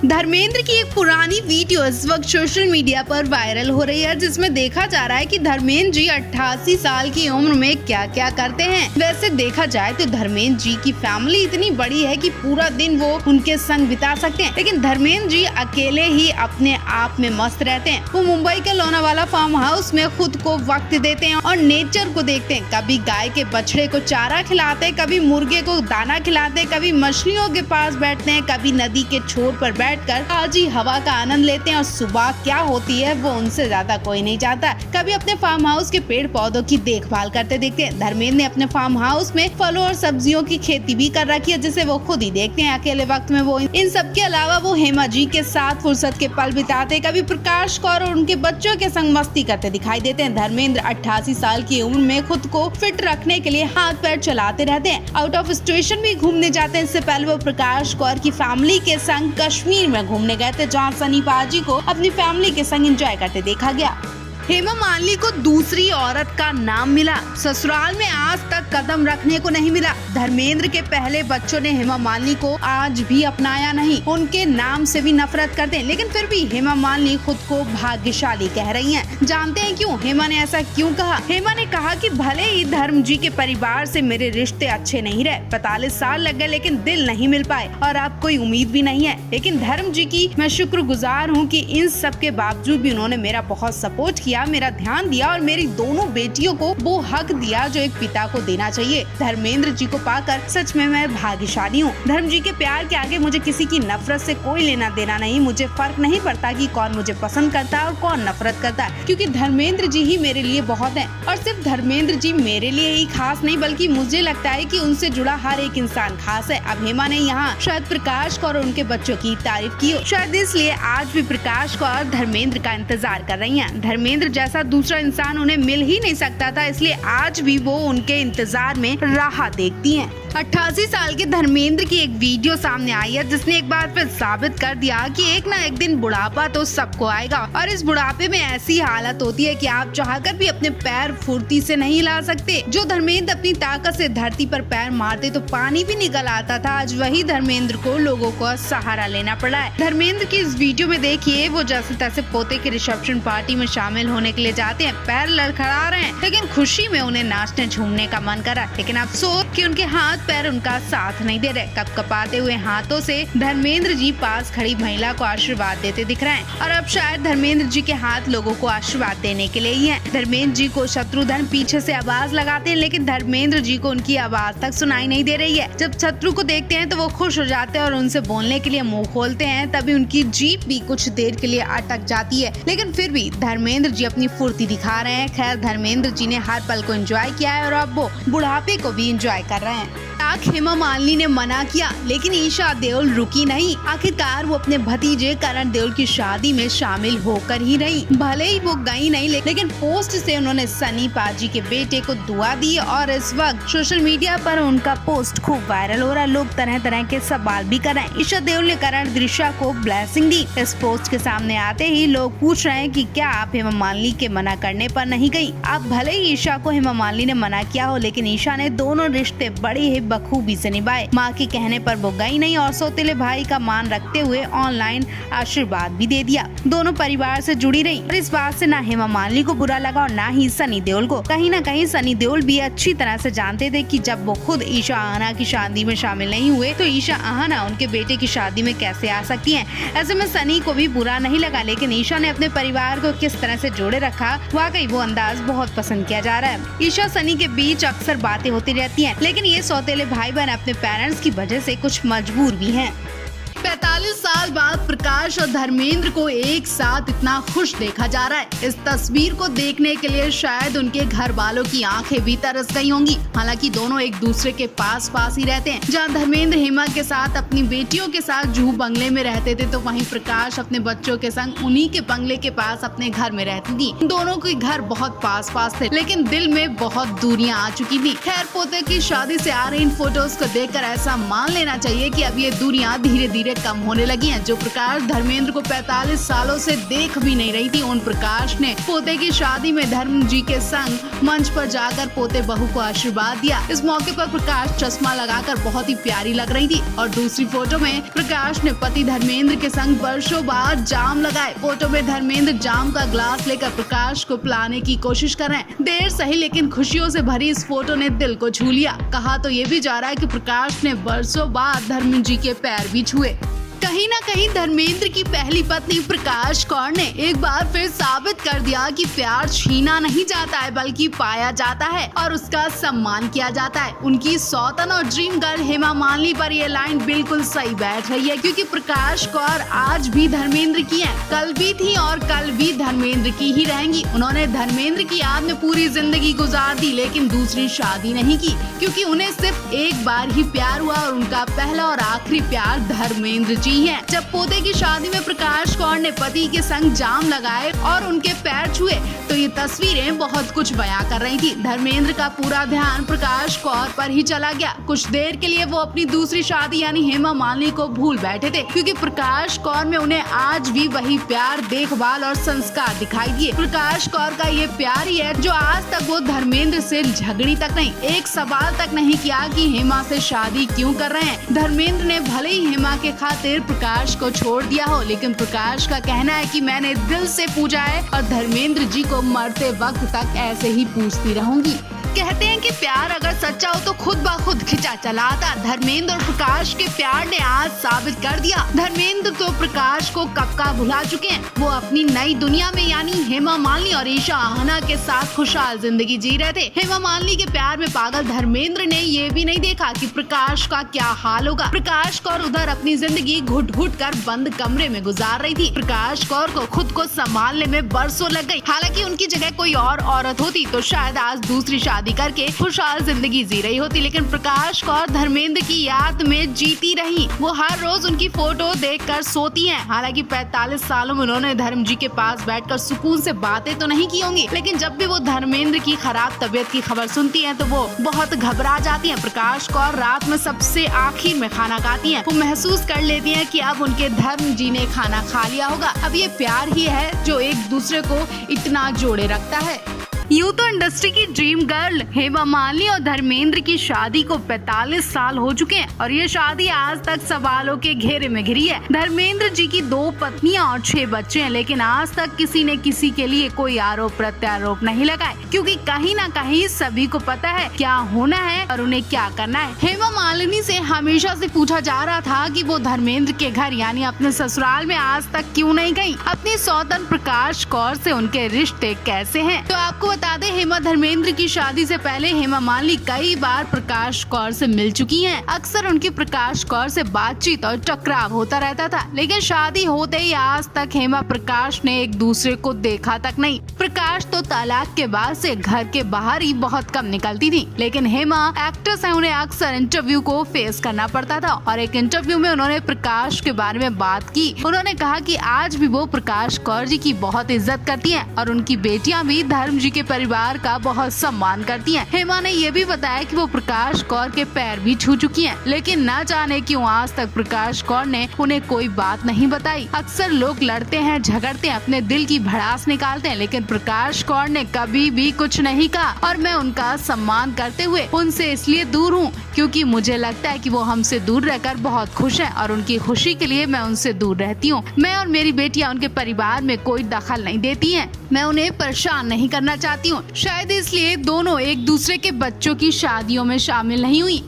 धर्मेंद्र की एक पुरानी वीडियो इस वक्त सोशल मीडिया पर वायरल हो रही है, जिसमें देखा जा रहा है कि धर्मेंद्र जी 88 साल की उम्र में क्या क्या करते हैं। वैसे देखा जाए तो धर्मेंद्र जी की फैमिली इतनी बड़ी है कि पूरा दिन वो उनके संग बिता सकते हैं, लेकिन धर्मेंद्र जी अकेले ही अपने आप में मस्त रहते हैं। वो मुंबई के लोनावाला फार्म हाउस में खुद को वक्त देते हैं और नेचर को देखते हैं। कभी गाय के बछड़े को चारा खिलाते, कभी मुर्गे को दाना खिलाते, कभी मछलियों के पास बैठते हैं, कभी नदी के छोर पर बैठकर ताजी हवा का आनंद लेते हैं और सुबह क्या होती है वो उनसे ज्यादा कोई नहीं जानता। कभी अपने फार्म हाउस के पेड़ पौधों की देखभाल करते देखते हैं। धर्मेंद्र ने अपने फार्म हाउस में फलों और सब्जियों की खेती भी कर रखी है, जिसे वो खुद ही देखते हैं। अकेले वक्त में वो इन सब के अलावा वो हेमा जी के साथ फुर्सत के पल बिताते, कभी प्रकाश कौर और उनके बच्चों के संग मस्ती करते दिखाई देते हैं। धर्मेंद्र 88 साल की उम्र में खुद को फिट रखने के लिए हाथ पैर चलाते रहते हैं। आउट ऑफ स्टेशन भी घूमने जाते हैं। इससे पहले वो प्रकाश कौर की फैमिली के संग कश्मीर में घूमने गए थे, जहाँ सनी पाजी को अपनी फैमिली के संग एंजॉय करते देखा गया। हेमा मालिनी को दूसरी औरत का नाम मिला, ससुराल में आज तक कदम रखने को नहीं मिला। धर्मेंद्र के पहले बच्चों ने हेमा मालिनी को आज भी अपनाया नहीं, उनके नाम से भी नफरत करते हैं, लेकिन फिर भी हेमा मालिनी खुद को भाग्यशाली कह रही हैं। जानते हैं क्यों? हेमा ने ऐसा क्यों कहा? हेमा ने कहा कि भले ही धर्म जी के परिवार से मेरे रिश्ते अच्छे नहीं रहे, 45 साल लग गए, लेकिन दिल नहीं मिल पाए और अब कोई उम्मीद भी नहीं है। लेकिन धर्म जी की मैं शुक्रगुजार हूँ कि इन सब के बावजूद भी उन्होंने मेरा बहुत सपोर्ट किया, मेरा ध्यान दिया और मेरी दोनों बेटियों को वो हक दिया जो एक पिता को देना चाहिए। धर्मेंद्र जी को पाकर सच में मैं भाग्यशाली हूँ। धर्म जी के प्यार के आगे मुझे किसी की नफरत से कोई लेना देना नहीं। मुझे फर्क नहीं पड़ता कि कौन मुझे पसंद करता है और कौन नफरत करता है, क्योंकि धर्मेंद्र जी ही मेरे लिए बहुत है। और सिर्फ धर्मेंद्र जी मेरे लिए ही खास नहीं, बल्कि मुझे लगता है कि उनसे जुड़ा हर एक इंसान खास है। अब हेमा ने यहाँ शायद प्रकाश कौर और उनके बच्चों की तारीफ की हो, शायद इसलिए आज भी प्रकाश कौर धर्मेंद्र का इंतजार कर रही है। धर्मेंद्र जैसा दूसरा इंसान उन्हें मिल ही नहीं सकता था, इसलिए आज भी वो उनके इंतजार में राह देखती हैं। 88 साल के धर्मेंद्र की एक वीडियो सामने आई है, जिसने एक बार फिर साबित कर दिया कि एक ना एक दिन बुढ़ापा तो सबको आएगा और इस बुढ़ापे में ऐसी हालत होती है कि आप चाहकर भी अपने पैर फुर्ती से नहीं हिला सकते। जो धर्मेंद्र अपनी ताकत से धरती पर पैर मारते तो पानी भी निकल आता था, आज वही धर्मेंद्र को लोगों को सहारा लेना पड़ा है। धर्मेंद्र की इस वीडियो में देखिए, वो जैसे तैसे पोते के रिसेप्शन पार्टी में शामिल होने के लिए जाते हैं, पैर लड़खड़ा रहे हैं, लेकिन खुशी में उन्हें नाचने झूमने का मन करा, लेकिन अफसोस कि उनके हाथ पैर उनका साथ नहीं दे रहे। कपकपाते हुए हाथों से धर्मेंद्र जी पास खड़ी महिला को आशीर्वाद देते दिख रहे हैं और अब शायद धर्मेंद्र जी के हाथ लोगों को आशीर्वाद देने के लिए ही हैं। धर्मेंद्र जी को शत्रुघ्न पीछे से आवाज लगाते हैं, लेकिन धर्मेंद्र जी को उनकी आवाज तक सुनाई नहीं दे रही है। जब शत्रु को देखते हैं तो वो खुश हो जाते हैं और उनसे बोलने के लिए मुंह खोलते हैं, तभी उनकी जीप भी कुछ देर के लिए अटक जाती है, लेकिन फिर भी धर्मेंद्र जी अपनी फुर्ती दिखा रहे हैं। खैर, धर्मेंद्र जी ने हर पल को एंजॉय किया है और अब वो बुढ़ापे को भी एंजॉय कर रहे हैं। हेमा मालिनी ने मना किया, लेकिन ईशा देओल रुकी नहीं। आखिरकार वो अपने भतीजे करण देओल की शादी में शामिल होकर ही रही। भले ही वो गई नहीं, लेकिन पोस्ट से उन्होंने सनी पाजी के बेटे को दुआ दी और इस वक्त सोशल मीडिया पर उनका पोस्ट खूब वायरल हो रहा है। लोग तरह तरह के सवाल भी कर रहे हैं। ईशा देओल ने करण दृश्या को ब्लेसिंग दी। इस पोस्ट के सामने आते ही लोग पूछ रहे हैं कि क्या आप हेमा मालिनी के मना करने पर नहीं गई? अब भले ही ईशा को हेमा मालिनी ने मना किया हो, लेकिन ईशा ने दोनों रिश्ते बड़े ही बखूबी से निभाए। माँ के कहने पर वो गई नहीं और सौतेले भाई का मान रखते हुए ऑनलाइन आशीर्वाद भी दे दिया। दोनों परिवार से जुड़ी रही और इस बात से ना हेमा मालिनी को बुरा लगा और ना ही सनी देओल को। कहीं ना कहीं सनी देओल भी अच्छी तरह से जानते थे कि जब वो खुद ईशा आहना की शादी में शामिल नहीं हुए तो ईशा आहना उनके बेटे की शादी में कैसे आ सकती है। ऐसे में सनी को भी बुरा नहीं लगा, लेकिन ईशा ने अपने परिवार को किस तरह से जोड़े रखा, वाकई वो अंदाज बहुत पसंद किया जा रहा है। ईशा सनी के बीच अक्सर बातें होती रहती है, लेकिन ये सौतेले भाई बहन अपने पेरेंट्स की वजह से कुछ मजबूर भी हैं। 45 साल बाद प्रकाश और धर्मेंद्र को एक साथ इतना खुश देखा जा रहा है। इस तस्वीर को देखने के लिए शायद उनके घर वालों की आंखें भी तरस गई होंगी। हालांकि दोनों एक दूसरे के पास पास ही रहते हैं। जहां धर्मेंद्र हेमा के साथ अपनी बेटियों के साथ जूहू बंगले में रहते थे, तो वहीं प्रकाश अपने बच्चों के संग उन्हीं के बंगले के पास अपने घर में रहती थी। दोनों के घर बहुत पास पास थे, लेकिन दिल में बहुत दूरियां आ चुकी थी। खैर, पोते की शादी से आ रही इन फोटोज को देखकर ऐसा मान लेना चाहिए कि अब ये दूरियां धीरे धीरे धीरे कम होने लगी हैं। जो प्रकाश धर्मेंद्र को 45 सालों से देख भी नहीं रही थी, ओम प्रकाश ने पोते की शादी में धर्म जी के संग मंच पर जाकर पोते बहू को आशीर्वाद दिया। इस मौके पर प्रकाश चश्मा लगाकर बहुत ही प्यारी लग रही थी और दूसरी फोटो में प्रकाश ने पति धर्मेंद्र के संग वर्षों बाद जाम लगाए। फोटो में धर्मेंद्र जाम का ग्लास लेकर प्रकाश को पिलाने की कोशिश कर रहे हैं। देर सही लेकिन खुशियों से भरी इस फोटो ने दिल को छू लिया। कहा तो ये भी जा रहा है कि प्रकाश ने वर्षों बाद धर्मेंद्र जी के पैर भी छुए। कहीं न कहीं धर्मेंद्र की पहली पत्नी प्रकाश कौर ने एक बार फिर साबित कर दिया कि प्यार छीना नहीं जाता है बल्कि पाया जाता है और उसका सम्मान किया जाता है। उनकी सौतन और ड्रीम गर्ल हेमा मालिनी पर ये लाइन बिल्कुल सही बैठ रही है, क्योंकि प्रकाश कौर आज भी धर्मेंद्र की है, कल भी थी और कल भी धर्मेंद्र की ही रहेंगी। उन्होंने धर्मेंद्र की याद में पूरी जिंदगी गुजार दी लेकिन दूसरी शादी नहीं की, क्योंकि उन्हें सिर्फ एक बार ही प्यार हुआ और उनका पहला और आखिरी प्यार धर्मेंद्र जी है। जब पोते की शादी में प्रकाश कौर ने पति के संग जाम लगाए और उनके पैर छुए तो ये तस्वीरें बहुत कुछ बयां कर रही थी। धर्मेंद्र का पूरा ध्यान प्रकाश कौर पर ही चला गया। कुछ देर के लिए वो अपनी दूसरी शादी यानी हेमा मालिनी को भूल बैठे थे, क्योंकि प्रकाश कौर में उन्हें आज भी वही प्यार, देखभाल और संस्कार दिखाई दिए। प्रकाश कौर का ये प्यार ही है जो आज तक वो धर्मेंद्र से झगड़ी तक नहीं, एक सवाल तक नहीं किया कि हेमा से शादी क्यों कर रहे हैं। धर्मेंद्र ने भले ही हेमा के खातिर प्रकाश को छोड़ दिया हो, लेकिन प्रकाश का कहना है कि मैंने दिल से पूजा है और धर्मेंद्र जी को मरते वक्त तक ऐसे ही पूछती रहूंगी। कहते हैं कि प्यार अगर सच्चा हो तो खुद ब खुद खिंचा चला आता। धर्मेंद्र और प्रकाश के प्यार ने आज साबित कर दिया। धर्मेंद्र तो प्रकाश को कब का भुला चुके हैं। वो अपनी नई दुनिया में यानी हेमा मालिनी और ईशा आहना के साथ खुशहाल जिंदगी जी रहे थे। हेमा मालिनी के प्यार में पागल धर्मेंद्र ने ये भी नहीं देखा कि प्रकाश का क्या हाल होगा। प्रकाश कौर उधर अपनी जिंदगी घुट घुट कर बंद कमरे में गुजार रही थी। प्रकाश कौर को खुद को संभालने में बरसों लग गई। हालांकि उनकी जगह कोई और औरत होती तो शायद आज दूसरी शादी करके खुशहाल जिंदगी जी रही होती, लेकिन प्रकाश कौर धर्मेंद्र की याद में जीती रही। वो हर रोज उनकी फोटो देखकर सोती हैं। हालांकि 45 सालों में उन्होंने धर्म जी के पास बैठकर सुकून से बातें तो नहीं की होंगी, लेकिन जब भी वो धर्मेंद्र की खराब तबीयत की खबर सुनती हैं तो वो बहुत घबरा जाती हैं। प्रकाश कौर रात में सबसे आखिर में खाना खाती हैं। वो महसूस कर लेती हैं कि अब उनके धर्म जी ने खाना खा लिया होगा। अब ये प्यार ही है जो एक दूसरे को इतना जोड़े रखता है। यूं तो इंडस्ट्री की ड्रीम गर्ल हेमा मालिनी और धर्मेंद्र की शादी को 45 साल हो चुके हैं और ये शादी आज तक सवालों के घेरे में घिरी है। धर्मेंद्र जी की 2 पत्नियां और 6 बच्चे हैं, लेकिन आज तक किसी ने किसी के लिए कोई आरोप प्रत्यारोप नहीं लगाए, क्योंकि कहीं ना कहीं सभी को पता है क्या होना है और उन्हें क्या करना है। हेमा मालिनी से हमेशा से पूछा जा रहा था कि वो धर्मेंद्र के घर यानी अपने ससुराल में आज तक क्यों नहीं गयी। अपनी सौतन प्रकाश कौर से उनके रिश्ते कैसे हैं? तो आपको बता दें, हेमा धर्मेंद्र की शादी से पहले हेमा मालिनी कई बार प्रकाश कौर से मिल चुकी हैं। अक्सर उनकी प्रकाश कौर से बातचीत और टकराव होता रहता था, लेकिन शादी होते ही आज तक हेमा प्रकाश ने एक दूसरे को देखा तक नहीं। प्रकाश तो तलाक के बाद से घर के बाहर ही बहुत कम निकलती थी, लेकिन हेमा एक्ट्रेस है, उन्हें अक्सर इंटरव्यू को फेस करना पड़ता था और एक इंटरव्यू में उन्होंने प्रकाश के बारे में बात की। उन्होंने कहा कि आज भी वो प्रकाश कौर जी की बहुत इज्जत करती है और उनकी बेटियां भी धर्म जी के परिवार का बहुत सम्मान करती हैं। हेमा ने ये भी बताया कि वो प्रकाश कौर के पैर भी छू चुकी हैं, लेकिन न जाने क्यों आज तक प्रकाश कौर ने उन्हें कोई बात नहीं बताई। अक्सर लोग लड़ते हैं, झगड़ते हैं, अपने दिल की भड़ास निकालते हैं, लेकिन प्रकाश कौर ने कभी भी कुछ नहीं कहा और मैं उनका सम्मान करते हुए उनसे इसलिए दूर हूँ क्योंकि मुझे लगता है कि वो हमसे दूर रहकर बहुत खुश हैं और उनकी खुशी के लिए मैं उनसे दूर रहती हूँ। मैं और मेरी बेटियां उनके परिवार में कोई दखल नहीं देती हैं। मैं उन्हें परेशान नहीं करना चाहती हूँ। शायद इसलिए दोनों एक दूसरे के बच्चों की शादियों में शामिल नहीं हुई।